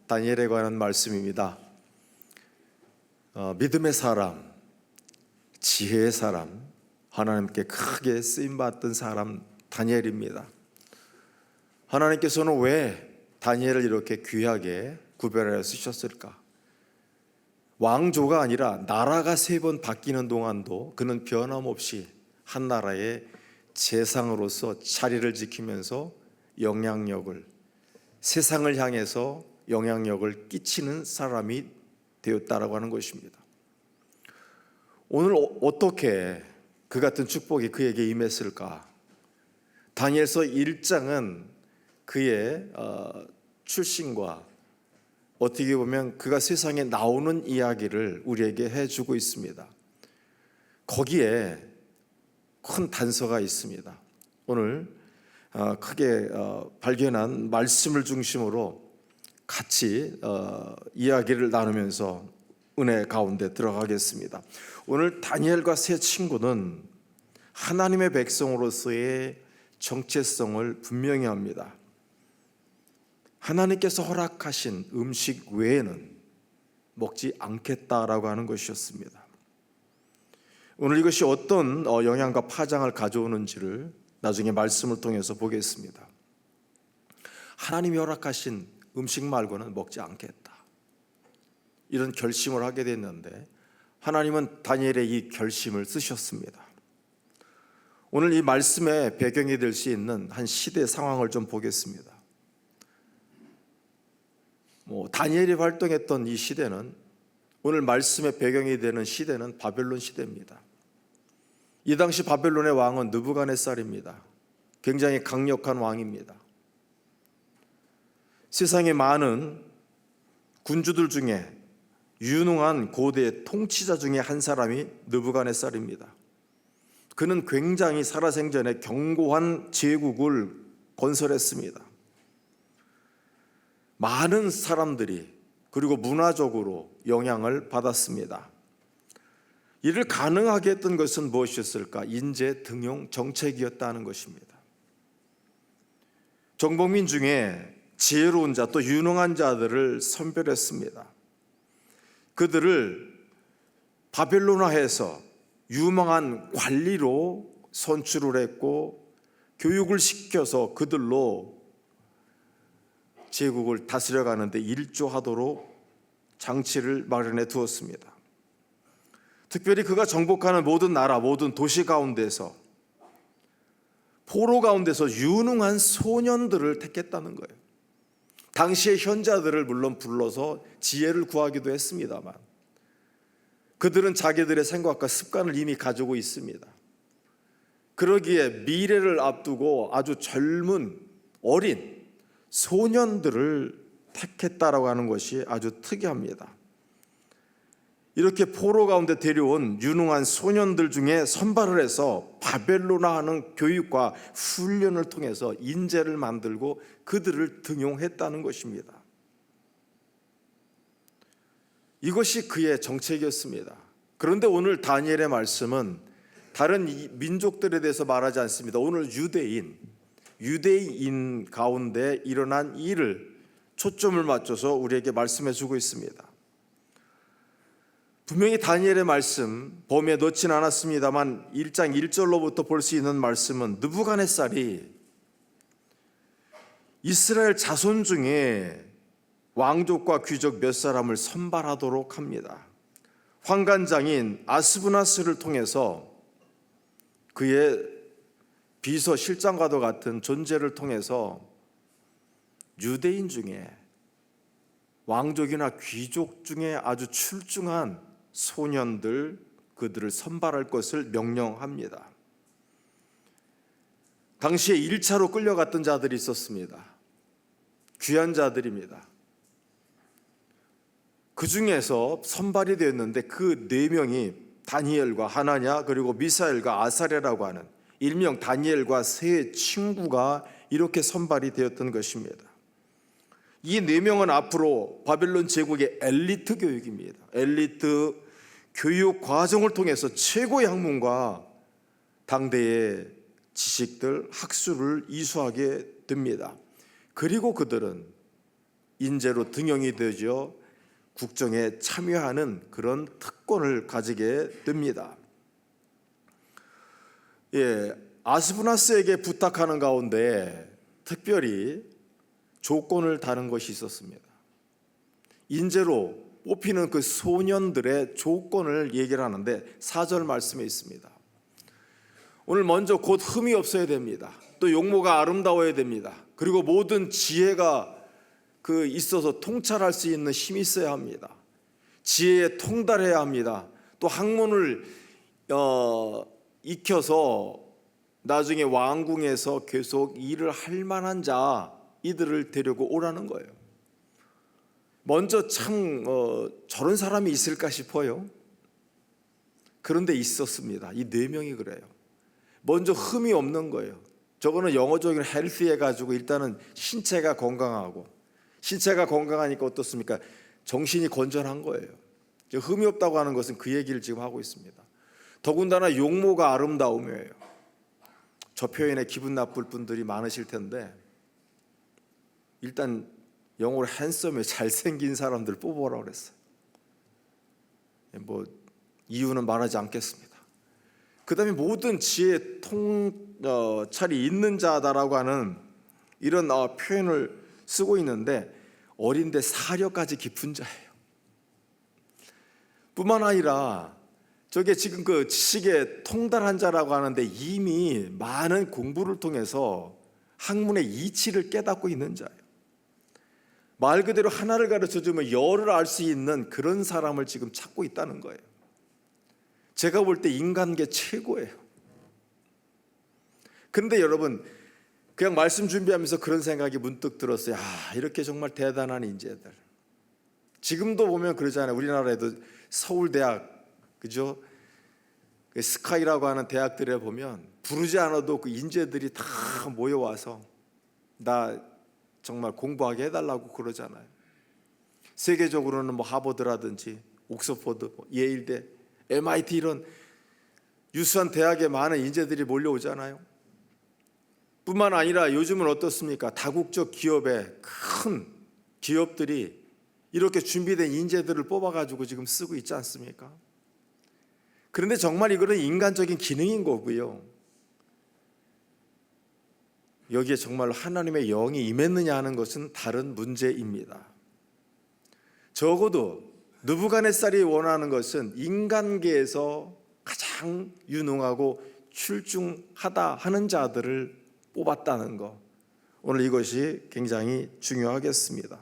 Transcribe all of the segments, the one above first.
다니엘에 관한 말씀입니다. 믿음의 사람, 지혜의 사람, 하나님께 크게 쓰임받던 사람 다니엘입니다. 하나님께서는 왜 다니엘을 이렇게 귀하게 구별하여 쓰셨을까? 왕조가 아니라 나라가 3번 바뀌는 동안도 그는 변함없이 한 나라의 재상으로서 자리를 지키면서 세상을 향해서 영향력을 끼치는 사람이 되었다라고 하는 것입니다. 오늘 어떻게 그 같은 축복이 그에게 임했을까? 다니엘서 1장은 그의 출신과 어떻게 보면 그가 세상에 나오는 이야기를 우리에게 해주고 있습니다. 거기에 큰 단서가 있습니다. 오늘 크게 발견한 말씀을 중심으로 같이 이야기를 나누면서 은혜 가운데 들어가겠습니다. 오늘 다니엘과 세 친구는 하나님의 백성으로서의 정체성을 분명히 합니다. 하나님께서 허락하신 음식 외에는 먹지 않겠다라고 하는 것이었습니다. 오늘 이것이 어떤 영향과 파장을 가져오는지를 나중에 말씀을 통해서 보겠습니다. 하나님이 허락하신 음식 말고는 먹지 않겠다, 이런 결심을 하게 됐는데 하나님은 다니엘의 이 결심을 쓰셨습니다. 오늘 이 말씀의 배경이 될 수 있는 한 시대 상황을 좀 보겠습니다. 다니엘이 활동했던 이 시대는, 오늘 말씀의 배경이 되는 시대는 바벨론 시대입니다. 이 당시 바벨론의 왕은 느부갓네살입니다. 굉장히 강력한 왕입니다. 세상에 많은 군주들 중에 유능한 고대 통치자 중에 한 사람이 느부갓네살입니다. 그는 굉장히 살아생전에 견고한 제국을 건설했습니다. 많은 사람들이 그리고 문화적으로 영향을 받았습니다. 이를 가능하게 했던 것은 무엇이었을까? 인재 등용 정책이었다는 것입니다. 정복민 중에 지혜로운 자, 또 유능한 자들을 선별했습니다. 그들을 바벨론화해서 유망한 관리로 선출을 했고 교육을 시켜서 그들로 제국을 다스려가는데 일조하도록 장치를 마련해 두었습니다. 특별히 그가 정복하는 모든 나라, 모든 도시 가운데서, 포로 가운데서 유능한 소년들을 택했다는 거예요. 당시의 현자들을 물론 불러서 지혜를 구하기도 했습니다만 그들은 자기들의 생각과 습관을 이미 가지고 있습니다. 그러기에 미래를 앞두고 아주 젊은 어린 소년들을 택했다라고 하는 것이 아주 특이합니다. 이렇게 포로 가운데 데려온 유능한 소년들 중에 선발을 해서 바벨론화하는 교육과 훈련을 통해서 인재를 만들고 그들을 등용했다는 것입니다. 이것이 그의 정책이었습니다. 그런데 오늘 다니엘의 말씀은 다른 민족들에 대해서 말하지 않습니다. 오늘 유대인 가운데 일어난 일을 초점을 맞춰서 우리에게 말씀해 주고 있습니다. 분명히 다니엘의 말씀 범위에 넣지는 않았습니다만 1장 1절로부터 볼 수 있는 말씀은 느부갓네살이 이스라엘 자손 중에 왕족과 귀족 몇 사람을 선발하도록 합니다. 환관장인 아스브나스를 통해서 그의 비서 실장과도 같은 존재를 통해서 유대인 중에 왕족이나 귀족 중에 아주 출중한 소년들, 그들을 선발할 것을 명령합니다. 당시에 1차로 끌려갔던 자들이 있었습니다. 귀한 자들입니다. 그 중에서 선발이 되었는데 그 4명이 다니엘과 하나냐 그리고 미사엘과 아사랴라고 하는 일명 다니엘과 세 친구가 이렇게 선발이 되었던 것입니다. 이 4명은 앞으로 바벨론 제국의 엘리트 교육입니다. 엘리트 교육 과정을 통해서 최고의 학문과 당대의 지식들, 학술을 이수하게 됩니다. 그리고 그들은 인재로 등용이 되죠. 국정에 참여하는 그런 특권을 가지게 됩니다. 아스푸나스에게 부탁하는 가운데 특별히 조건을 다는 것이 있었습니다. 인재로 뽑히는 그 소년들의 조건을 얘기를 하는데 4절 말씀에 있습니다. 오늘 먼저 곧 흠이 없어야 됩니다. 또 용모가 아름다워야 됩니다. 그리고 모든 지혜가 있어서 통찰할 수 있는 힘이 있어야 합니다. 지혜에 통달해야 합니다. 또 학문을 익혀서 나중에 왕궁에서 계속 일을 할 만한 자, 이들을 데리고 오라는 거예요. 먼저 참 저런 사람이 있을까 싶어요. 그런데 있었습니다. 이 4명이 그래요. 먼저 흠이 없는 거예요. 저거는 영어적인 헬스 해가지고 일단은 신체가 건강하고, 신체가 건강하니까 어떻습니까? 정신이 건전한 거예요. 흠이 없다고 하는 것은 그 얘기를 지금 하고 있습니다. 더군다나 용모가 아름다움이에요. 저 표현에 기분 나쁠 분들이 많으실 텐데, 일단 영어로 핸섬에 잘생긴 사람들 뽑아라 그랬어요. 뭐 이유는 말하지 않겠습니다. 그 다음에 모든 지혜 통찰이 있는 자다라고 하는 이런 표현을 쓰고 있는데, 어린데 사려까지 깊은 자예요. 뿐만 아니라 저게 지금 그 지식에 통달한 자라고 하는데 이미 많은 공부를 통해서 학문의 이치를 깨닫고 있는 자예요. 말 그대로 하나를 가르쳐주면 열을 알 수 있는 그런 사람을 지금 찾고 있다는 거예요. 제가 볼 때 인간계 최고예요. 그런데 여러분, 그냥 말씀 준비하면서 그런 생각이 문득 들었어요. 이렇게 정말 대단한 인재들. 지금도 보면 그러잖아요. 우리나라에도 서울대학, 그죠? 스카이라고 하는 대학들에 보면 부르지 않아도 그 인재들이 다 모여와서 나 정말 공부하게 해달라고 그러잖아요. 세계적으로는 뭐 하버드라든지 옥스퍼드, 예일대, MIT 이런 유수한 대학에 많은 인재들이 몰려오잖아요. 뿐만 아니라 요즘은 어떻습니까? 다국적 기업의 큰 기업들이 이렇게 준비된 인재들을 뽑아가지고 지금 쓰고 있지 않습니까? 그런데 정말 이거는 인간적인 기능인 거고요. 여기에 정말 하나님의 영이 임했느냐 하는 것은 다른 문제입니다. 적어도 느부갓네살이 원하는 것은 인간계에서 가장 유능하고 출중하다 하는 자들을 뽑았다는 것, 오늘 이것이 굉장히 중요하겠습니다.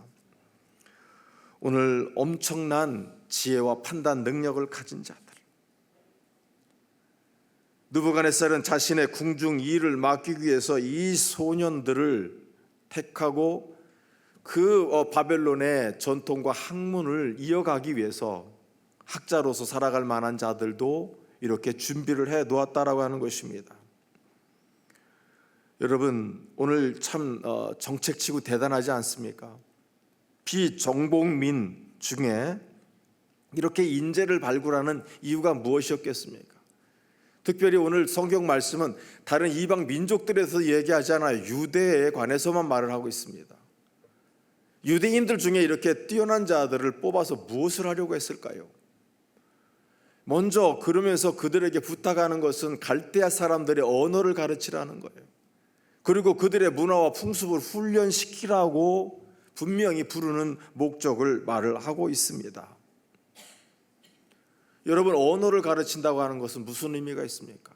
오늘 엄청난 지혜와 판단 능력을 가진 자들, 느부갓네살은 자신의 궁중 일을 맡기기 위해서 이 소년들을 택하고 그 바벨론의 전통과 학문을 이어가기 위해서 학자로서 살아갈 만한 자들도 이렇게 준비를 해 놓았다라고 하는 것입니다. 여러분, 오늘 참 정책치고 대단하지 않습니까? 비정복민 중에 이렇게 인재를 발굴하는 이유가 무엇이었겠습니까? 특별히 오늘 성경 말씀은 다른 이방 민족들에서 얘기하지 않아요. 유대에 관해서만 말을 하고 있습니다. 유대인들 중에 이렇게 뛰어난 자들을 뽑아서 무엇을 하려고 했을까요? 먼저 그러면서 그들에게 부탁하는 것은 갈대아 사람들의 언어를 가르치라는 거예요. 그리고 그들의 문화와 풍습을 훈련시키라고 분명히 부르는 목적을 말을 하고 있습니다. 여러분, 언어를 가르친다고 하는 것은 무슨 의미가 있습니까?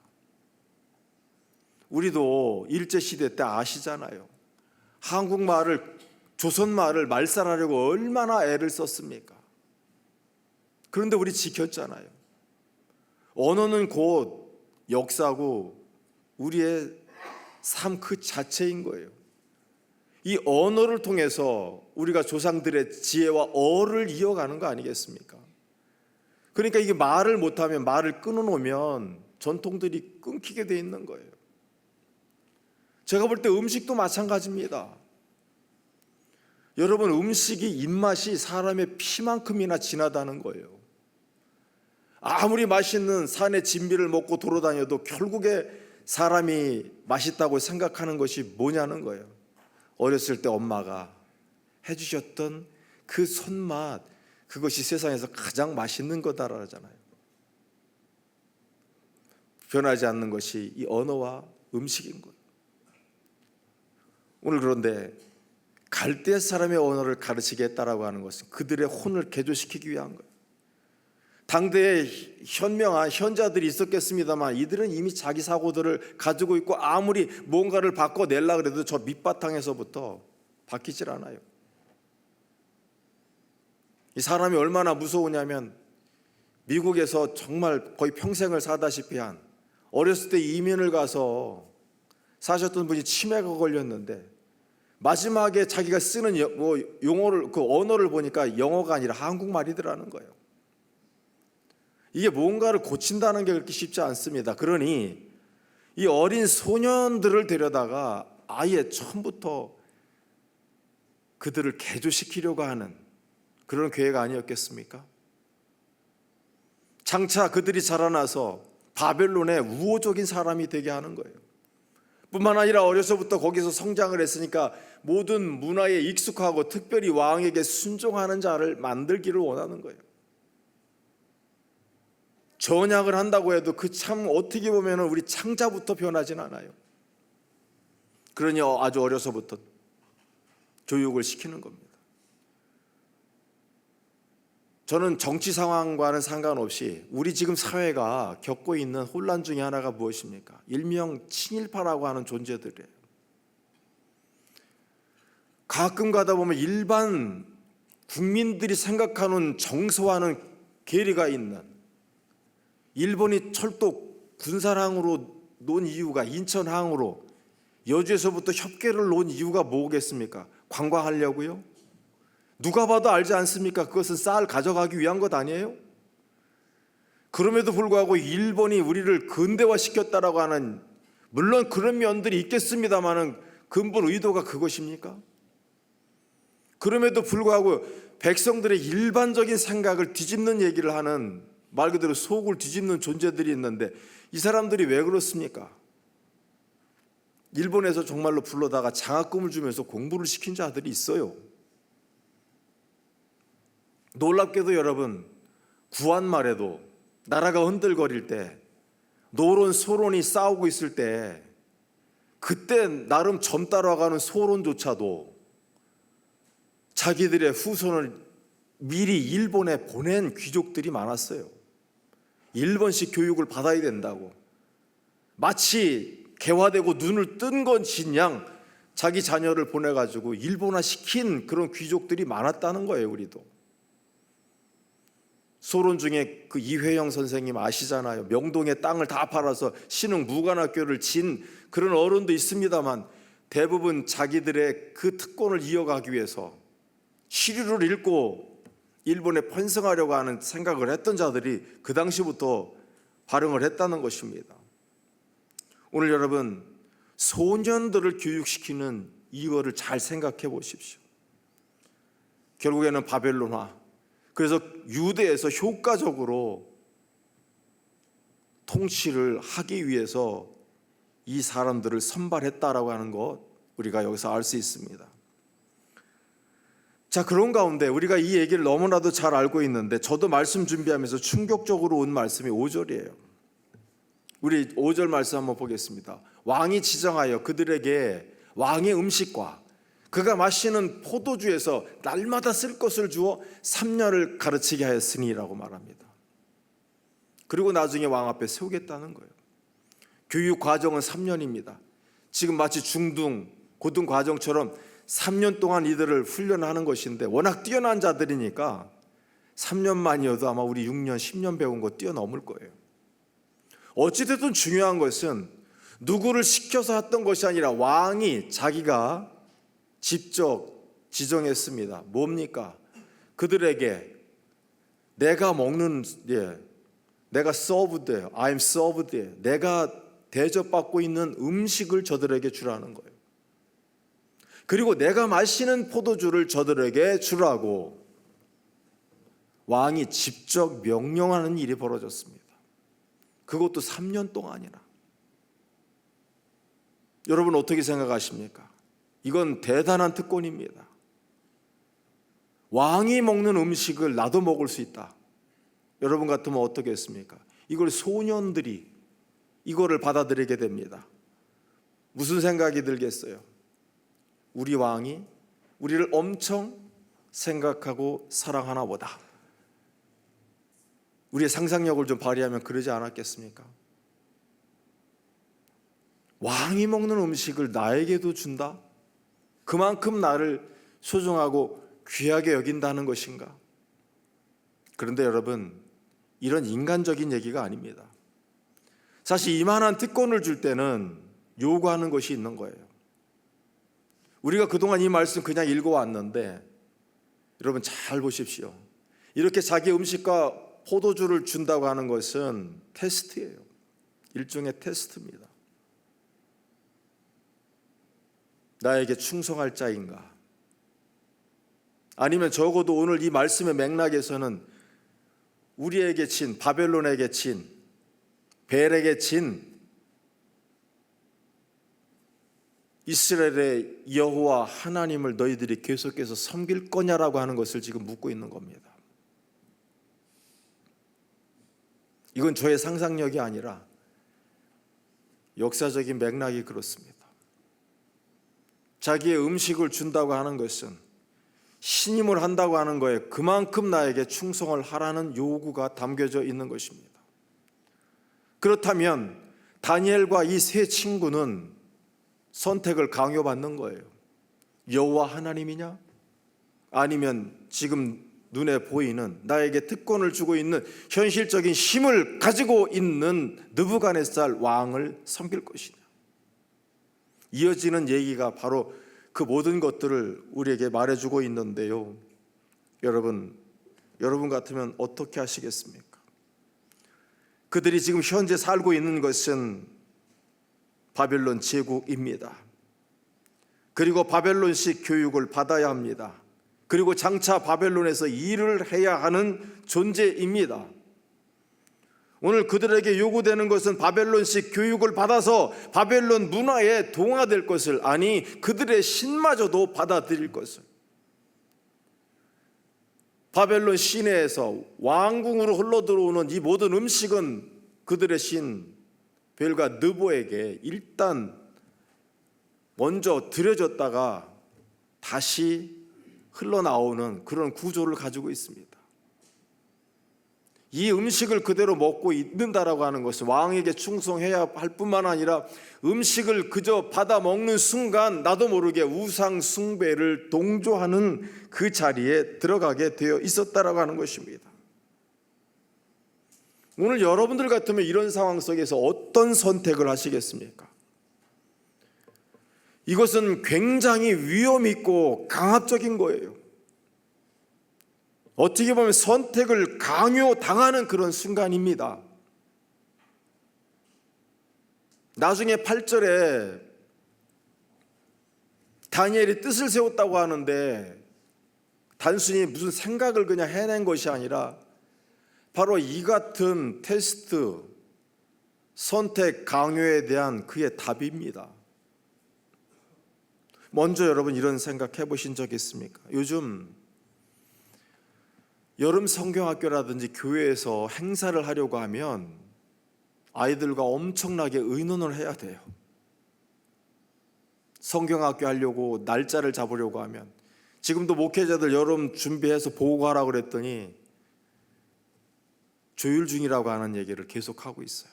우리도 일제시대 때 아시잖아요. 한국말을, 조선말을 말살하려고 얼마나 애를 썼습니까? 그런데 우리 지켰잖아요. 언어는 곧 역사고 우리의 삶 그 자체인 거예요. 이 언어를 통해서 우리가 조상들의 지혜와 어를 이어가는 거 아니겠습니까? 그러니까 이게 말을 못하면, 말을 끊어놓으면 전통들이 끊기게 돼 있는 거예요. 제가 볼 때 음식도 마찬가지입니다. 여러분, 음식이 입맛이 사람의 피만큼이나 진하다는 거예요. 아무리 맛있는 산의 진미를 먹고 돌아다녀도 결국에 사람이 맛있다고 생각하는 것이 뭐냐는 거예요. 어렸을 때 엄마가 해주셨던 그 손맛, 그것이 세상에서 가장 맛있는 거다라잖아요. 변하지 않는 것이 이 언어와 음식인 것. 오늘 그런데 갈대 사람의 언어를 가르치겠다라고 하는 것은 그들의 혼을 개조시키기 위한 거예요. 당대에 현명한 현자들이 있었겠습니다만 이들은 이미 자기 사고들을 가지고 있고 아무리 뭔가를 바꿔내려고 해도 저 밑바탕에서부터 바뀌질 않아요. 이 사람이 얼마나 무서우냐면 미국에서 정말 거의 평생을 사다시피 한 어렸을 때 이민을 가서 사셨던 분이 치매가 걸렸는데 마지막에 자기가 쓰는 용어를, 그 언어를 보니까 영어가 아니라 한국말이더라는 거예요. 이게 뭔가를 고친다는 게 그렇게 쉽지 않습니다. 그러니 이 어린 소년들을 데려다가 아예 처음부터 그들을 개조시키려고 하는 그런 계획 아니었겠습니까? 장차 그들이 자라나서 바벨론의 우호적인 사람이 되게 하는 거예요. 뿐만 아니라 어려서부터 거기서 성장을 했으니까 모든 문화에 익숙하고 특별히 왕에게 순종하는 자를 만들기를 원하는 거예요. 전향을 한다고 해도 그 참 어떻게 보면 우리 창자부터 변하진 않아요. 그러니 아주 어려서부터 교육을 시키는 겁니다. 저는 정치 상황과는 상관없이 우리 지금 사회가 겪고 있는 혼란 중에 하나가 무엇입니까? 일명 친일파라고 하는 존재들이에요. 가끔 가다 보면 일반 국민들이 생각하는 정서와는 괴리가 있는, 일본이 철도 군사항으로 놓은 이유가, 인천항으로 여주에서부터 협계를 놓은 이유가 뭐겠습니까? 관광하려고요? 누가 봐도 알지 않습니까? 그것은 쌀 가져가기 위한 것 아니에요? 그럼에도 불구하고 일본이 우리를 근대화시켰다라고 하는, 물론 그런 면들이 있겠습니다마는 근본 의도가 그것입니까? 그럼에도 불구하고 백성들의 일반적인 생각을 뒤집는 얘기를 하는, 말 그대로 속을 뒤집는 존재들이 있는데 이 사람들이 왜 그렇습니까? 일본에서 정말로 불러다가 장학금을 주면서 공부를 시킨 자들이 있어요. 놀랍게도 여러분, 구한말에도 나라가 흔들거릴 때, 노론 소론이 싸우고 있을 때, 그때 나름 점 따라가는 소론조차도 자기들의 후손을 미리 일본에 보낸 귀족들이 많았어요. 일본식 교육을 받아야 된다고, 마치 개화되고 눈을 뜬 것이냥 자기 자녀를 보내가지고 일본화 시킨 그런 귀족들이 많았다는 거예요. 우리도 소론 중에 그 이회영 선생님 아시잖아요. 명동에 땅을 다 팔아서 신흥 무관학교를 진 그런 어른도 있습니다만 대부분 자기들의 그 특권을 이어가기 위해서 시류를 읽고 일본에 편승하려고 하는 생각을 했던 자들이 그 당시부터 발흥을 했다는 것입니다. 오늘 여러분, 소년들을 교육시키는 이거를 잘 생각해 보십시오. 결국에는 바벨론화, 그래서 유대에서 효과적으로 통치를 하기 위해서 이 사람들을 선발했다라고 하는 것 우리가 여기서 알 수 있습니다. 자, 그런 가운데 우리가 이 얘기를 너무나도 잘 알고 있는데 저도 말씀 준비하면서 충격적으로 온 말씀이 5절이에요. 우리 5절 말씀 한번 보겠습니다. 왕이 지정하여 그들에게 왕의 음식과 그가 마시는 포도주에서 날마다 쓸 것을 주어 3년을 가르치게 하였으니라고 말합니다. 그리고 나중에 왕 앞에 세우겠다는 거예요. 교육 과정은 3년입니다. 지금 마치 중등, 고등 과정처럼 3년 동안 이들을 훈련하는 것인데 워낙 뛰어난 자들이니까 3년만이어도 아마 우리 6년, 10년 배운 거 뛰어넘을 거예요. 어찌됐든 중요한 것은 누구를 시켜서 했던 것이 아니라 왕이 자기가 직접 지정했습니다. 뭡니까? 그들에게 내가 먹는, 내가 served, I'm served, 내가 대접받고 있는 음식을 저들에게 주라는 거예요. 그리고 내가 마시는 포도주를 저들에게 주라고 왕이 직접 명령하는 일이 벌어졌습니다. 그것도 3년 동안이나. 여러분 어떻게 생각하십니까? 이건 대단한 특권입니다. 왕이 먹는 음식을 나도 먹을 수 있다. 여러분 같으면 어떻겠습니까? 이걸 소년들이 이거를 받아들이게 됩니다. 무슨 생각이 들겠어요? 우리 왕이 우리를 엄청 생각하고 사랑하나 보다. 우리의 상상력을 좀 발휘하면 그러지 않았겠습니까? 왕이 먹는 음식을 나에게도 준다? 그만큼 나를 소중하고 귀하게 여긴다는 것인가? 그런데 여러분, 이런 인간적인 얘기가 아닙니다. 사실 이만한 특권을 줄 때는 요구하는 것이 있는 거예요. 우리가 그동안 이 말씀 그냥 읽어왔는데 여러분 잘 보십시오. 이렇게 자기 음식과 포도주를 준다고 하는 것은 테스트예요. 일종의 테스트입니다. 나에게 충성할 자인가? 아니면 적어도 오늘 이 말씀의 맥락에서는 우리에게 친, 바벨론에게 친, 벨에게 친 이스라엘의 여호와 하나님을 너희들이 계속해서 섬길 거냐라고 하는 것을 지금 묻고 있는 겁니다. 이건 저의 상상력이 아니라 역사적인 맥락이 그렇습니다. 자기의 음식을 준다고 하는 것은 신임을 한다고 하는 거에 그만큼 나에게 충성을 하라는 요구가 담겨져 있는 것입니다. 그렇다면 다니엘과 이 세 친구는 선택을 강요받는 거예요. 여호와 하나님이냐? 아니면 지금 눈에 보이는 나에게 특권을 주고 있는 현실적인 힘을 가지고 있는 느부갓네살 왕을 섬길 것이냐? 이어지는 얘기가 바로 그 모든 것들을 우리에게 말해주고 있는데요. 여러분 같으면 어떻게 하시겠습니까? 그들이 지금 현재 살고 있는 것은 바벨론 제국입니다. 그리고 바벨론식 교육을 받아야 합니다. 그리고 장차 바벨론에서 일을 해야 하는 존재입니다. 오늘 그들에게 요구되는 것은 바벨론식 교육을 받아서 바벨론 문화에 동화될 것을, 아니 그들의 신마저도 받아들일 것을. 바벨론 시내에서 왕궁으로 흘러들어오는 이 모든 음식은 그들의 신 벨과 느보에게 일단 먼저 들여졌다가 다시 흘러나오는 그런 구조를 가지고 있습니다. 이 음식을 그대로 먹고 있는다라고 하는 것은 왕에게 충성해야 할 뿐만 아니라 음식을 그저 받아 먹는 순간 나도 모르게 우상 숭배를 동조하는 그 자리에 들어가게 되어 있었다라고 하는 것입니다. 오늘 여러분들 같으면 이런 상황 속에서 어떤 선택을 하시겠습니까? 이것은 굉장히 위험 있고 강압적인 거예요. 어떻게 보면 선택을 강요당하는 그런 순간입니다. 나중에 8절에 다니엘이 뜻을 세웠다고 하는데 단순히 무슨 생각을 그냥 해낸 것이 아니라 바로 이 같은 테스트, 선택 강요에 대한 그의 답입니다. 먼저 여러분 이런 생각 해보신 적 있습니까? 요즘 여름 성경학교라든지 교회에서 행사를 하려고 하면 아이들과 엄청나게 의논을 해야 돼요. 성경학교 하려고 날짜를 잡으려고 하면 지금도 목회자들 여름 준비해서 보고하라고 그랬더니 조율 중이라고 하는 얘기를 계속하고 있어요.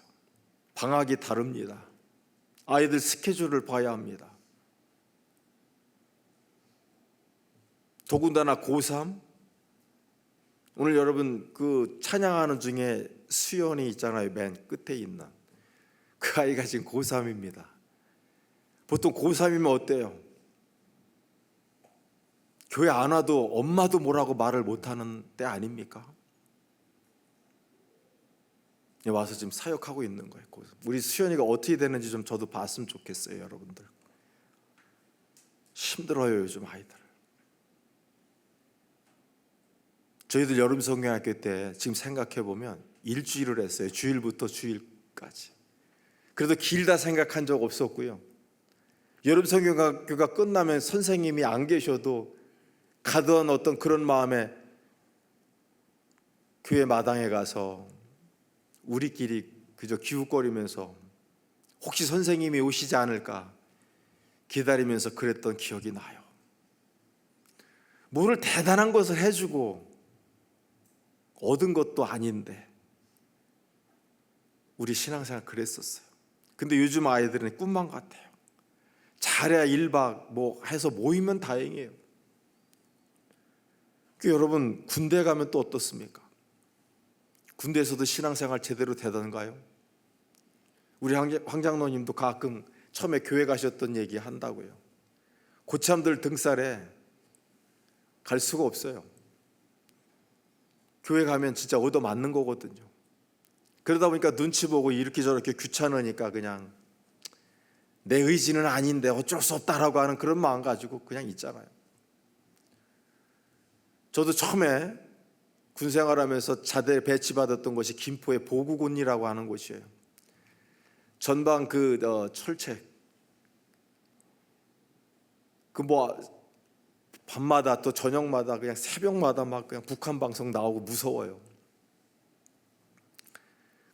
방학이 다릅니다. 아이들 스케줄을 봐야 합니다. 더군다나 고3, 오늘 여러분 그 찬양하는 중에 수연이 있잖아요. 맨 끝에 있는 그 아이가 지금 고3입니다. 보통 고3이면 어때요? 교회 안 와도 엄마도 뭐라고 말을 못하는 때 아닙니까? 와서 지금 사역하고 있는 거예요. 우리 수연이가 어떻게 되는지 좀 저도 봤으면 좋겠어요. 여러분들 힘들어요 요즘 아이들. 저희들 여름 성경학교 때 지금 생각해보면 일주일을 했어요. 주일부터 주일까지. 그래도 길다 생각한 적 없었고요. 여름 성경학교가 끝나면 선생님이 안 계셔도 가던 어떤 그런 마음에 교회 마당에 가서 우리끼리 그저 기웃거리면서 혹시 선생님이 오시지 않을까 기다리면서 그랬던 기억이 나요. 뭐를 대단한 것을 해주고 얻은 것도 아닌데 우리 신앙생활 그랬었어요. 근데 요즘 아이들은 꿈만 같아요. 잘해야 1박 뭐 해서 모이면 다행이에요. 여러분, 군대 가면 또 어떻습니까? 군대에서도 신앙생활 제대로 되던가요? 우리 황장로님도 가끔 처음에 교회 가셨던 얘기 한다고요. 고참들 등살에 갈 수가 없어요. 교회 가면 진짜 얻어맞는 거거든요. 그러다 보니까 눈치 보고 이렇게 저렇게 귀찮으니까 그냥 내 의지는 아닌데 어쩔 수 없다라고 하는 그런 마음 가지고 그냥 있잖아요. 저도 처음에 군 생활하면서 자대 배치받았던 곳이 김포의 보구군이라고 하는 곳이에요. 전방 철책 밤마다 또 저녁마다 그냥 새벽마다 막 그냥 북한 방송 나오고 무서워요.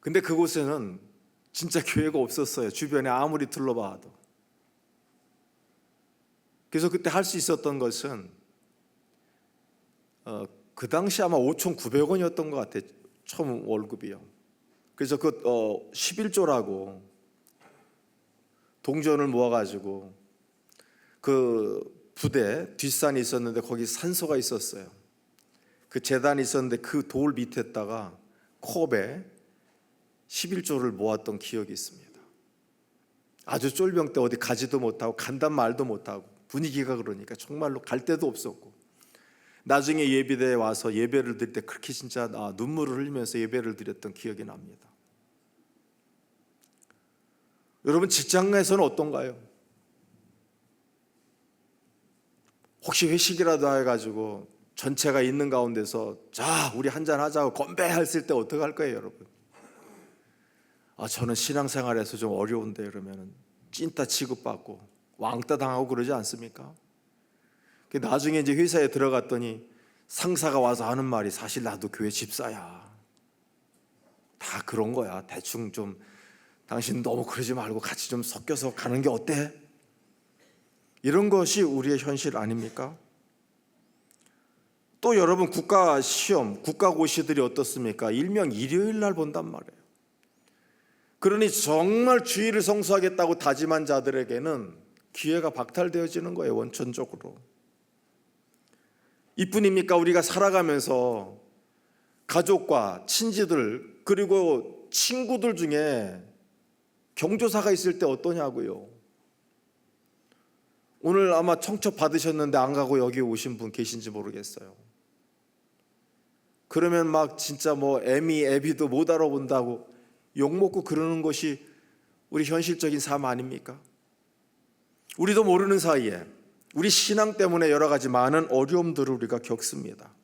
근데 그곳에는 진짜 교회가 없었어요. 주변에 아무리 둘러봐도. 그래서 그때 할 수 있었던 것은 그 당시 아마 5,900원이었던 것 같아요. 처음 월급이요. 그래서 11조라고 동전을 모아가지고 그 부대 뒷산이 있었는데 거기 산소가 있었어요. 그 제단이 있었는데 그 돌 밑에다가 컵에 11조를 모았던 기억이 있습니다. 아주 쫄병 때 어디 가지도 못하고 간단 말도 못하고 분위기가 그러니까 정말로 갈 데도 없었고 나중에 예비대에 와서 예배를 드릴 때 그렇게 진짜 눈물을 흘리면서 예배를 드렸던 기억이 납니다. 여러분, 직장에서는 어떤가요? 혹시 회식이라도 해가지고 전체가 있는 가운데서 자 우리 한잔 하자고 건배했을 때 어떻게 할 거예요, 여러분? 저는 신앙생활에서 좀 어려운데 이러면은 찐따 취급받고 왕따 당하고 그러지 않습니까? 나중에 이제 회사에 들어갔더니 상사가 와서 하는 말이 사실 나도 교회 집사야. 다 그런 거야. 대충 좀 당신 너무 그러지 말고 같이 좀 섞여서 가는 게 어때? 이런 것이 우리의 현실 아닙니까? 또 여러분, 국가 시험, 국가고시들이 어떻습니까? 일명 일요일 날 본단 말이에요. 그러니 정말 주의를 성수하겠다고 다짐한 자들에게는 기회가 박탈되어지는 거예요, 원천적으로. 이뿐입니까? 우리가 살아가면서 가족과 친지들 그리고 친구들 중에 경조사가 있을 때 어떠냐고요. 오늘 아마 청첩 받으셨는데 안 가고 여기 오신 분 계신지 모르겠어요. 그러면 막 진짜 애비도 못 알아본다고 욕먹고 그러는 것이 우리 현실적인 삶 아닙니까? 우리도 모르는 사이에 우리 신앙 때문에 여러 가지 많은 어려움들을 우리가 겪습니다.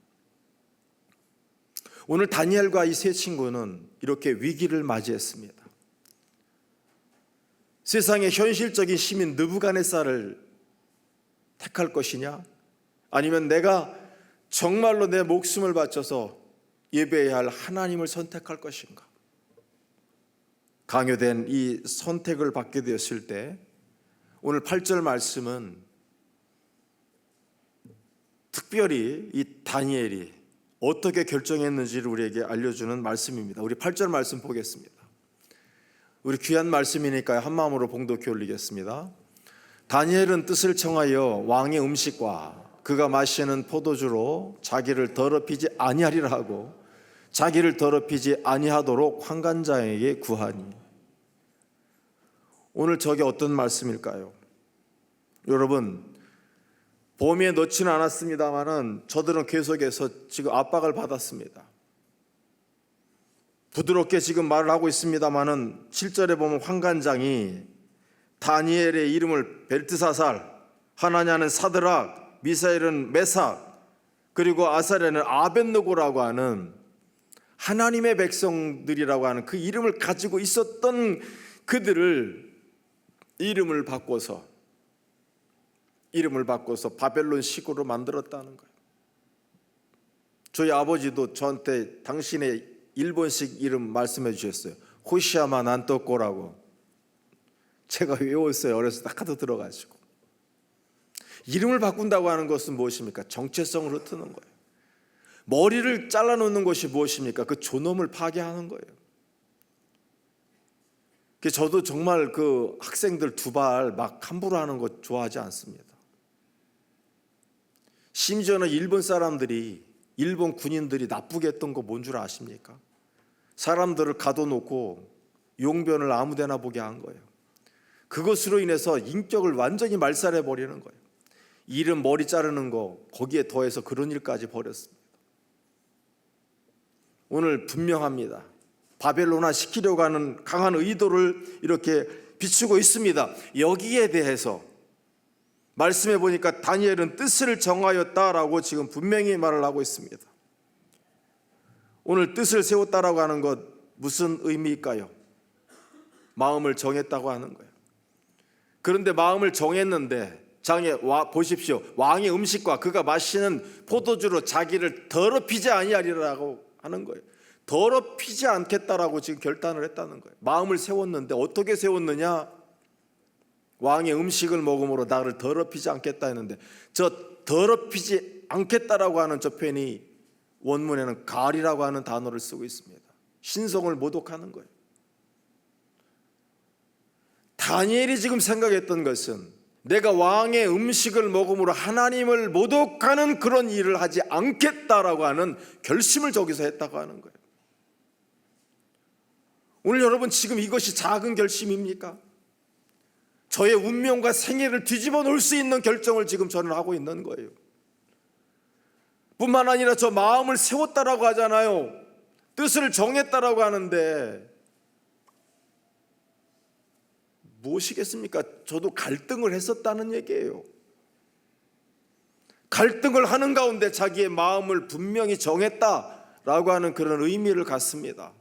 오늘 다니엘과 이 세 친구는 이렇게 위기를 맞이했습니다. 세상의 현실적인 시민 느부갓네살을 택할 것이냐? 아니면 내가 정말로 내 목숨을 바쳐서 예배해야 할 하나님을 선택할 것인가? 강요된 이 선택을 받게 되었을 때 오늘 8절 말씀은 특별히 이 다니엘이 어떻게 결정했는지를 우리에게 알려주는 말씀입니다. 우리 8절 말씀 보겠습니다. 우리 귀한 말씀이니까 한 마음으로 봉독해 올리겠습니다. 다니엘은 뜻을 청하여 왕의 음식과 그가 마시는 포도주로 자기를 더럽히지 아니하리라 하고 자기를 더럽히지 아니하도록 환관장에게 구하니. 오늘 저게 어떤 말씀일까요? 여러분, 범위에 넣지는 않았습니다만은 저들은 계속해서 지금 압박을 받았습니다. 부드럽게 지금 말을 하고 있습니다만은 7절에 보면 환관장이 다니엘의 이름을 벨트사살, 하나냐는 사드락, 미사엘은 메삭, 그리고 아사랴는 아벳느고라고 하는 하나님의 백성들이라고 하는 그 이름을 가지고 있었던 그들을 이름을 바꿔서 바벨론식으로 만들었다는 거예요. 저희 아버지도 저한테 당신의 일본식 이름 말씀해 주셨어요. 호시야마 난토코라고. 제가 외웠어요. 어렸을 때 하도 들어가지고. 이름을 바꾼다고 하는 것은 무엇입니까? 정체성을 흩트는 거예요. 머리를 잘라놓는 것이 무엇입니까? 그 존엄을 파괴하는 거예요. 저도 정말 그 학생들 두 발 막 함부로 하는 거 좋아하지 않습니다. 심지어는 일본 사람들이, 일본 군인들이 나쁘게 했던 거 뭔 줄 아십니까? 사람들을 가둬놓고 용변을 아무데나 보게 한 거예요. 그것으로 인해서 인격을 완전히 말살해 버리는 거예요. 이름 머리 자르는 거, 거기에 더해서 그런 일까지 벌였습니다. 오늘 분명합니다. 바벨론화 시키려고 하는 강한 의도를 이렇게 비추고 있습니다. 여기에 대해서 말씀해 보니까 다니엘은 뜻을 정하였다라고 지금 분명히 말을 하고 있습니다. 오늘 뜻을 세웠다라고 하는 것 무슨 의미일까요? 마음을 정했다고 하는 거예요. 그런데 마음을 정했는데 보십시오. 왕의 음식과 그가 마시는 포도주로 자기를 더럽히지 아니하리라고 하는 거예요. 더럽히지 않겠다라고 지금 결단을 했다는 거예요. 마음을 세웠는데 어떻게 세웠느냐? 왕의 음식을 먹음으로 나를 더럽히지 않겠다 했는데, 저 더럽히지 않겠다라고 하는 저 표현이 원문에는 가리라고 하는 단어를 쓰고 있습니다. 신성을 모독하는 거예요. 다니엘이 지금 생각했던 것은 내가 왕의 음식을 먹음으로 하나님을 모독하는 그런 일을 하지 않겠다라고 하는 결심을 저기서 했다고 하는 거예요. 오늘 여러분, 지금 이것이 작은 결심입니까? 저의 운명과 생애를 뒤집어 놓을 수 있는 결정을 지금 저는 하고 있는 거예요. 뿐만 아니라 저 마음을 세웠다라고 하잖아요. 뜻을 정했다라고 하는데 무엇이겠습니까? 저도 갈등을 했었다는 얘기예요. 갈등을 하는 가운데 자기의 마음을 분명히 정했다라고 하는 그런 의미를 갖습니다.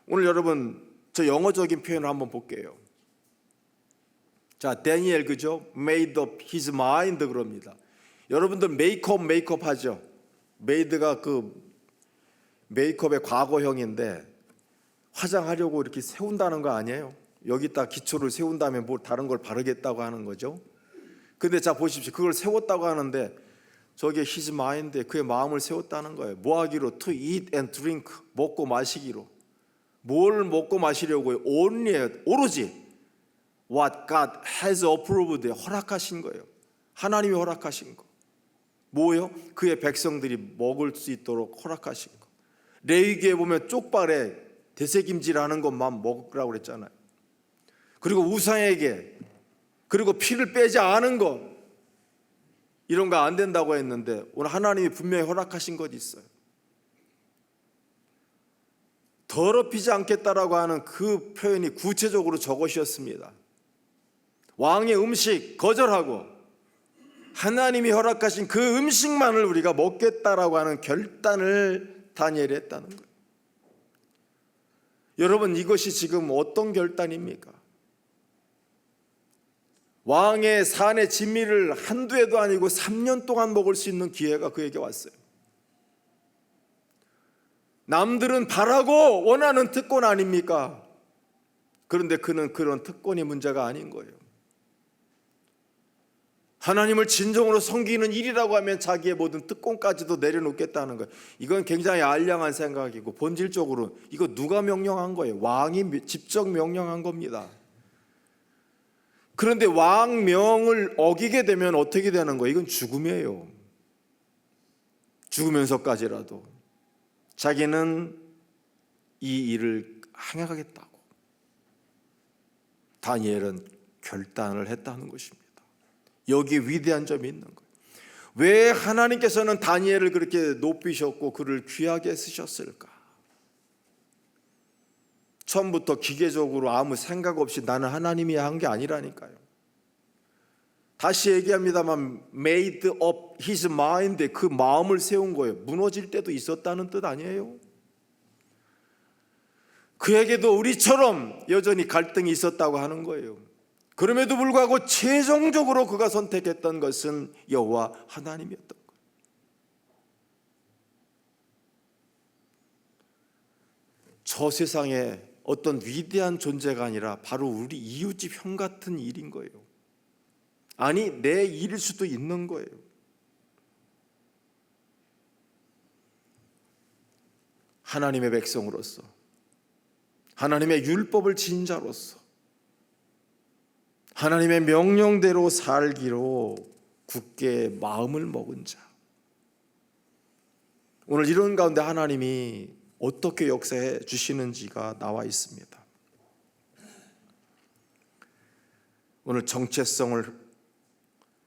오늘 여러분, 저 영어적인 표현을 한번 볼게요. 자, 다니엘, 그죠? made up his mind 그럽니다. 여러분들 메이크업 하죠? 메이드가 그 메이크업의 과거형인데 화장하려고 이렇게 세운다는 거 아니에요? 여기다 기초를 세운 다음에 뭐 다른 걸 바르겠다고 하는 거죠. 근데 자 보십시오. 그걸 세웠다고 하는데 저게 his mind에 그의 마음을 세웠다는 거예요. 뭐 하기로? to eat and drink, 먹고 마시기로. 뭘 먹고 마시려고요? only, 오로지 what God has approved, 허락하신 거예요. 하나님이 허락하신 거. 뭐예요? 그의 백성들이 먹을 수 있도록 허락하신 거. 레위기에 보면 쪽발에 대새김질하는 것만 먹으라고 그랬잖아요. 그리고 우상에게, 그리고 피를 빼지 않은 것, 이런 거 안 된다고 했는데 오늘 하나님이 분명히 허락하신 것이 있어요. 더럽히지 않겠다라고 하는 그 표현이 구체적으로 저것이었습니다. 왕의 음식 거절하고 하나님이 허락하신 그 음식만을 우리가 먹겠다라고 하는 결단을 다니엘이 했다는 거예요. 여러분, 이것이 지금 어떤 결단입니까? 왕의 산의 진미를 한두 해도 아니고 3년 동안 먹을 수 있는 기회가 그에게 왔어요. 남들은 바라고 원하는 특권 아닙니까? 그런데 그는 그런 특권이 문제가 아닌 거예요. 하나님을 진정으로 섬기는 일이라고 하면 자기의 모든 특권까지도 내려놓겠다는 거예요. 이건 굉장히 알량한 생각이고 본질적으로 이거 누가 명령한 거예요? 왕이 직접 명령한 겁니다. 그런데 왕명을 어기게 되면 어떻게 되는 거예요? 이건 죽음이에요. 죽으면서까지라도 자기는 이 일을 행하겠다고 다니엘은 결단을 했다는 것입니다. 여기에 위대한 점이 있는 거예요. 왜 하나님께서는 다니엘을 그렇게 높이셨고 그를 귀하게 쓰셨을까? 처음부터 기계적으로 아무 생각 없이 나는 하나님이 한 게 아니라니까요. 다시 얘기합니다만 made up his mind, 그 마음을 세운 거예요. 무너질 때도 있었다는 뜻 아니에요? 그에게도 우리처럼 여전히 갈등이 있었다고 하는 거예요. 그럼에도 불구하고 최종적으로 그가 선택했던 것은 여호와 하나님이었던 거예요. 저 세상에 어떤 위대한 존재가 아니라 바로 우리 이웃집 형 같은 일인 거예요. 아니, 내 일일 수도 있는 거예요. 하나님의 백성으로서, 하나님의 율법을 지닌 자로서, 하나님의 명령대로 살기로 굳게 마음을 먹은 자. 오늘 이런 가운데 하나님이 어떻게 역사해 주시는지가 나와 있습니다. 오늘 정체성을,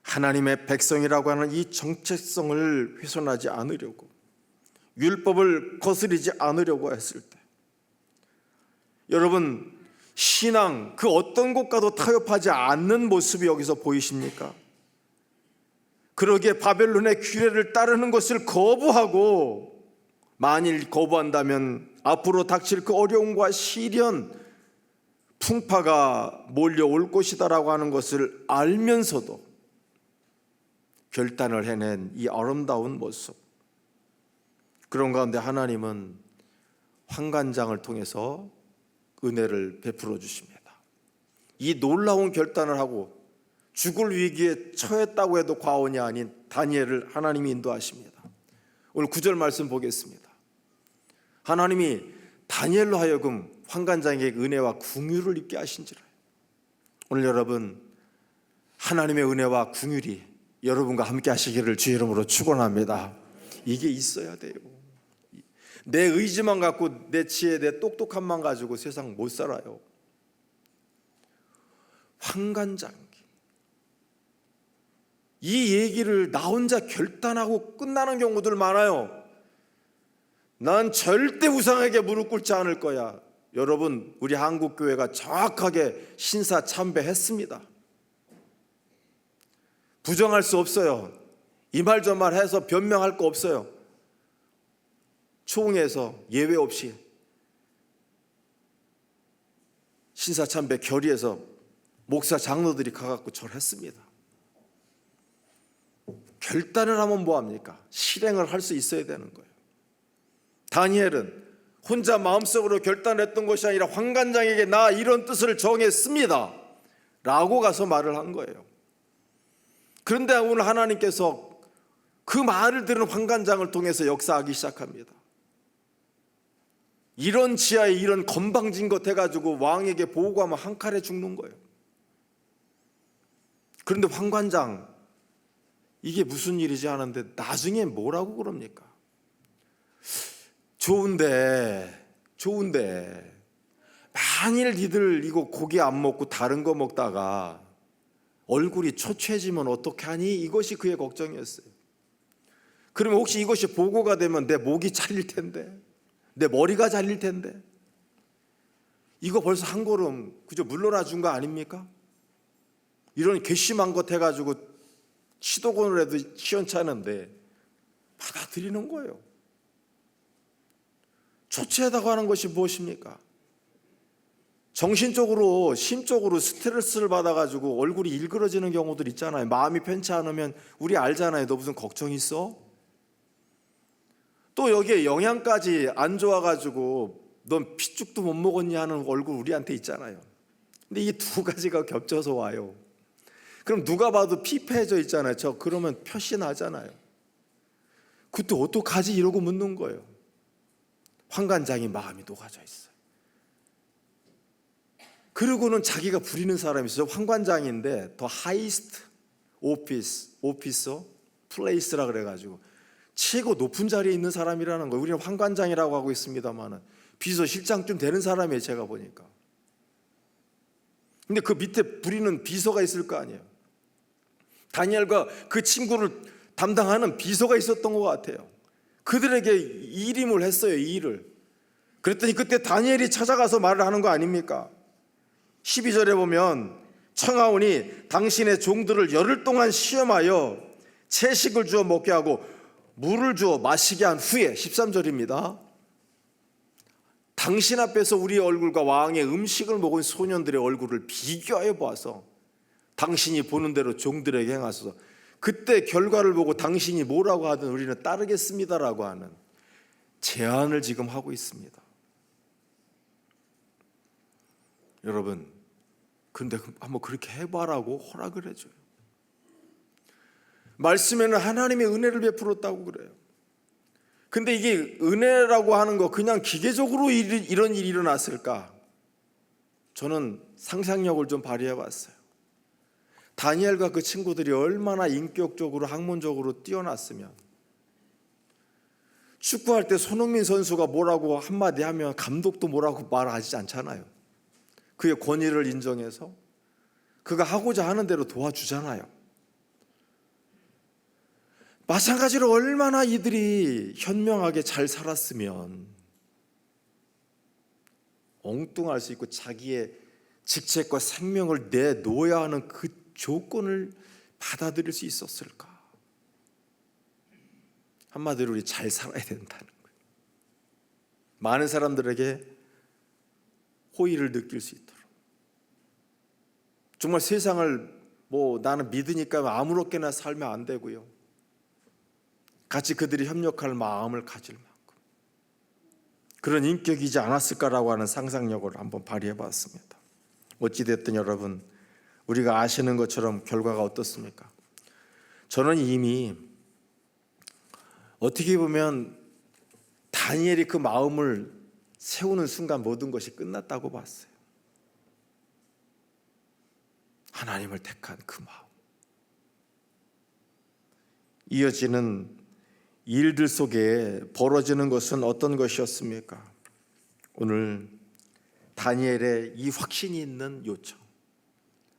하나님의 백성이라고 하는 이 정체성을 훼손하지 않으려고, 율법을 거스르지 않으려고 했을 때, 여러분, 신앙 그 어떤 곳과도 타협하지 않는 모습이 여기서 보이십니까? 그러기에 바벨론의 규례를 따르는 것을 거부하고, 만일 거부한다면 앞으로 닥칠 그 어려움과 시련, 풍파가 몰려올 것이다라고 하는 것을 알면서도 결단을 해낸 이 아름다운 모습, 그런 가운데 하나님은 환관장을 통해서 은혜를 베풀어 주십니다. 이 놀라운 결단을 하고 죽을 위기에 처했다고 해도 과언이 아닌 다니엘을 하나님이 인도하십니다. 오늘 9절 말씀 보겠습니다. 하나님이 다니엘로 하여금 환관장에게 은혜와 긍휼을 입게 하신지라. 오늘 여러분, 하나님의 은혜와 긍휼이 여러분과 함께 하시기를 주의 이름으로 축원합니다. 이게 있어야 돼요. 내 의지만 갖고, 내 지혜, 내 똑똑함만 가지고 세상 못 살아요. 환관장기, 이 얘기를 나 혼자 결단하고 끝나는 경우들 많아요. 난 절대 우상에게 무릎 꿇지 않을 거야. 여러분, 우리 한국교회가 정확하게 신사참배했습니다. 부정할 수 없어요. 이 말 저 말 해서 변명할 거 없어요. 총회에서 예외 없이 신사참배 결의에서 목사 장로들이 가갖고 절했습니다. 결단을 하면 뭐합니까? 실행을 할 수 있어야 되는 거예요. 다니엘은 혼자 마음속으로 결단했던 것이 아니라 환관장에게 나 이런 뜻을 정했습니다 라고 가서 말을 한 거예요. 그런데 오늘 하나님께서 그 말을 들은 환관장을 통해서 역사하기 시작합니다. 이런 지하에 이런 건방진 것 해가지고 왕에게 보고하면 한 칼에 죽는 거예요. 그런데 환관장, 이게 무슨 일이지 하는데 나중에 뭐라고 그럽니까? 좋은데 만일 니들 이거 고기 안 먹고 다른 거 먹다가 얼굴이 초췌해지면 어떻게 하니? 이것이 그의 걱정이었어요. 그러면 혹시 이것이 보고가 되면 내 목이 잘릴 텐데, 내 머리가 잘릴 텐데, 이거 벌써 한 걸음 그저 물러나 준 거 아닙니까? 이런 괘씸한 것 해가지고 시도건을 해도 시원찮은데 받아들이는 거예요. 초췌하다고 하는 것이 무엇입니까? 정신적으로, 심적으로 스트레스를 받아가지고 얼굴이 일그러지는 경우들 있잖아요. 마음이 편치 않으면 우리 알잖아요. 너 무슨 걱정 있어? 또 여기에 영양까지 안 좋아가지고 넌 핏죽도 못 먹었냐 하는 얼굴 우리한테 있잖아요. 근데 이 두 가지가 겹쳐서 와요. 그럼 누가 봐도 피폐해져 있잖아요. 그러면 표시나잖아요. 그때 어떡하지? 이러고 묻는 거예요. 환관장이 마음이 녹아져 있어요. 그러고는 자기가 부리는 사람이 있어요. 환관장인데 더 하이스트 오피서 플레이스라 그래가지고 최고 높은 자리에 있는 사람이라는 거예요. 우리는 환관장이라고 하고 있습니다만은 비서실장쯤 되는 사람이에요. 제가 보니까. 근데 그 밑에 부리는 비서가 있을 거 아니에요. 다니엘과 그 친구를 담당하는 비서가 있었던 것 같아요. 그들에게 일임을 했어요. 이 일을. 그랬더니 그때 다니엘이 찾아가서 말을 하는 거 아닙니까? 12절에 보면 청하오니 당신의 종들을 열흘 동안 시험하여 채식을 주어 먹게 하고 물을 주어 마시게 한 후에, 13절입니다. 당신 앞에서 우리 얼굴과 왕의 음식을 먹은 소년들의 얼굴을 비교하여 보아서 당신이 보는 대로 종들에게 행하소서. 그때 결과를 보고 당신이 뭐라고 하든 우리는 따르겠습니다라고 하는 제안을 지금 하고 있습니다. 여러분, 근데 한번 그렇게 해봐라고 허락을 해줘요. 말씀에는 하나님의 은혜를 베풀었다고 그래요. 근데 이게 은혜라고 하는 거 그냥 기계적으로 이런 일이 일어났을까? 저는 상상력을 좀 발휘해 봤어요. 다니엘과 그 친구들이 얼마나 인격적으로 학문적으로 뛰어났으면, 축구할 때 손흥민 선수가 뭐라고 한마디 하면 감독도 뭐라고 말하지 않잖아요. 그의 권위를 인정해서 그가 하고자 하는 대로 도와주잖아요. 마찬가지로 얼마나 이들이 현명하게 잘 살았으면 엉뚱할 수 있고 자기의 직책과 생명을 내놓아야 하는 그 조건을 받아들일 수 있었을까? 한마디로 우리 잘 살아야 된다는 거예요. 많은 사람들에게 호의를 느낄 수 있도록, 정말 세상을 나는 믿으니까 아무렇게나 살면 안 되고요, 같이 그들이 협력할 마음을 가질 만큼 그런 인격이지 않았을까라고 하는 상상력을 한번 발휘해 봤습니다. 어찌됐든 여러분, 우리가 아시는 것처럼 결과가 어떻습니까? 저는 이미 어떻게 보면 다니엘이 그 마음을 세우는 순간 모든 것이 끝났다고 봤어요. 하나님을 택한 그 마음. 이어지는 일들 속에 벌어지는 것은 어떤 것이었습니까? 오늘 다니엘의 이 확신이 있는 요청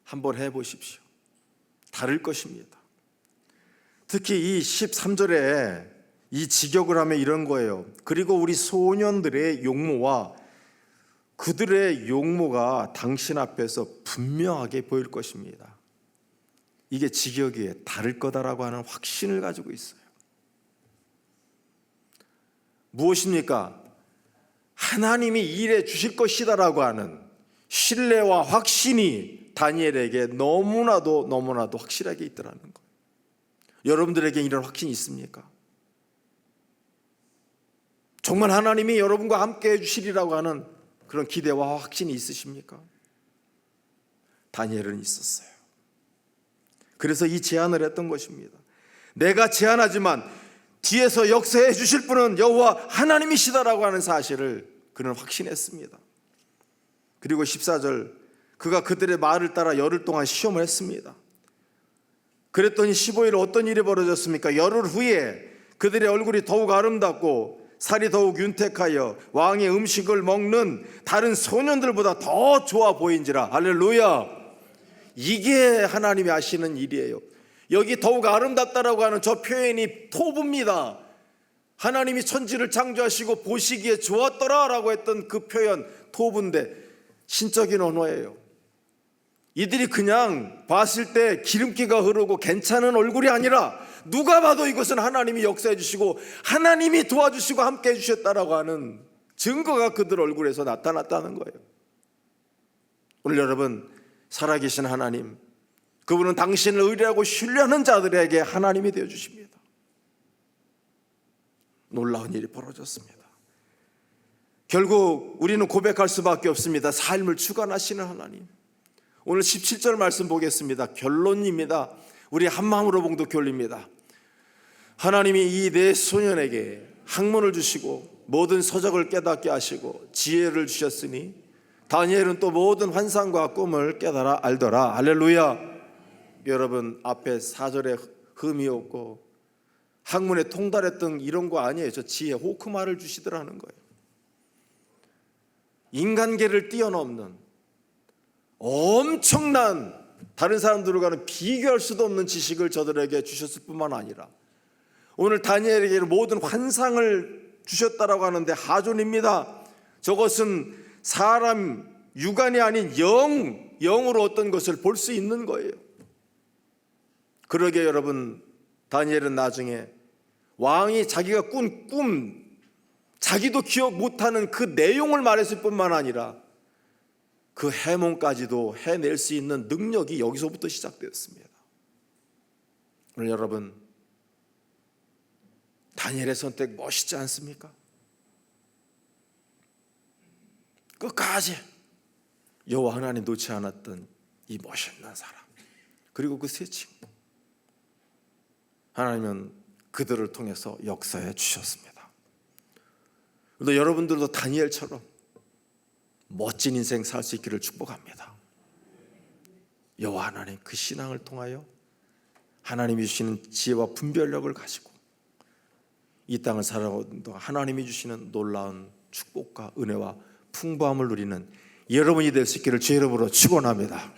한번 해보십시오. 다를 것입니다. 특히 이 13절에 이 직역을 하면 이런 거예요. 그리고 우리 소년들의 용모와 그들의 용모가 당신 앞에서 분명하게 보일 것입니다. 이게 직역이에요. 다를 거다라고 하는 확신을 가지고 있어요. 무엇입니까? 하나님이 일해 주실 것이다라고 하는 신뢰와 확신이 다니엘에게 너무나도 확실하게 있더라는 거예요. 여러분들에게 이런 확신이 있습니까? 정말 하나님이 여러분과 함께 해주시리라고 하는 그런 기대와 확신이 있으십니까? 다니엘은 있었어요. 그래서 이 제안을 했던 것입니다. 내가 제안하지만 뒤에서 역사해 주실 분은 여호와 하나님이시다라고 하는 사실을 그는 확신했습니다. 그리고 14절, 그가 그들의 말을 따라 열흘 동안 시험을 했습니다. 그랬더니 15일 어떤 일이 벌어졌습니까? 열흘 후에 그들의 얼굴이 더욱 아름답고 살이 더욱 윤택하여 왕의 음식을 먹는 다른 소년들보다 더 좋아 보인지라. 할렐루야. 이게 하나님이 하시는 일이에요. 여기 더욱 아름답다라고 하는 저 표현이 토부입니다. 하나님이 천지를 창조하시고 보시기에 좋았더라라고 했던 그 표현 토부인데 신적인 언어예요. 이들이 그냥 봤을 때 기름기가 흐르고 괜찮은 얼굴이 아니라 누가 봐도 이것은 하나님이 역사해 주시고 하나님이 도와주시고 함께 해주셨다라고 하는 증거가 그들 얼굴에서 나타났다는 거예요. 오늘 여러분, 살아계신 하나님, 그분은 당신을 의뢰하고 신뢰하는 자들에게 하나님이 되어주십니다. 놀라운 일이 벌어졌습니다. 결국 우리는 고백할 수밖에 없습니다. 삶을 주관하시는 하나님. 오늘 17절 말씀 보겠습니다. 결론입니다. 우리 한마음으로 봉독결입니다. 하나님이 이 네 소년에게 학문을 주시고 모든 서적을 깨닫게 하시고 지혜를 주셨으니 다니엘은 또 모든 환상과 꿈을 깨달아 알더라. 할렐루야. 여러분, 앞에 4절에 흠이 없고 학문에 통달했던 이런 거 아니에요. 저 지혜 호크마를 주시더라는 거예요. 인간계를 뛰어넘는 엄청난, 다른 사람들과는 비교할 수도 없는 지식을 저들에게 주셨을 뿐만 아니라 오늘 다니엘에게 모든 환상을 주셨다라고 하는데 하존입니다. 저것은 사람 육안이 아닌 영으로 어떤 것을 볼 수 있는 거예요. 그러게 여러분, 다니엘은 나중에 왕이 자기가 꾼 꿈, 자기도 기억 못하는 그 내용을 말했을 뿐만 아니라 그 해몽까지도 해낼 수 있는 능력이 여기서부터 시작되었습니다. 오늘 여러분, 다니엘의 선택 멋있지 않습니까? 끝까지 여호와 하나님 놓지 않았던 이 멋있는 사람, 그리고 그 세 친구, 하나님은 그들을 통해서 역사해 주셨습니다. 그래도 여러분들도 다니엘처럼 멋진 인생 살 수 있기를 축복합니다. 여호와 하나님 그 신앙을 통하여 하나님이 주시는 지혜와 분별력을 가지고 이 땅을 살아가는 동안 하나님이 주시는 놀라운 축복과 은혜와 풍부함을 누리는 여러분이 될 수 있기를 주의 이름으로 축원합니다.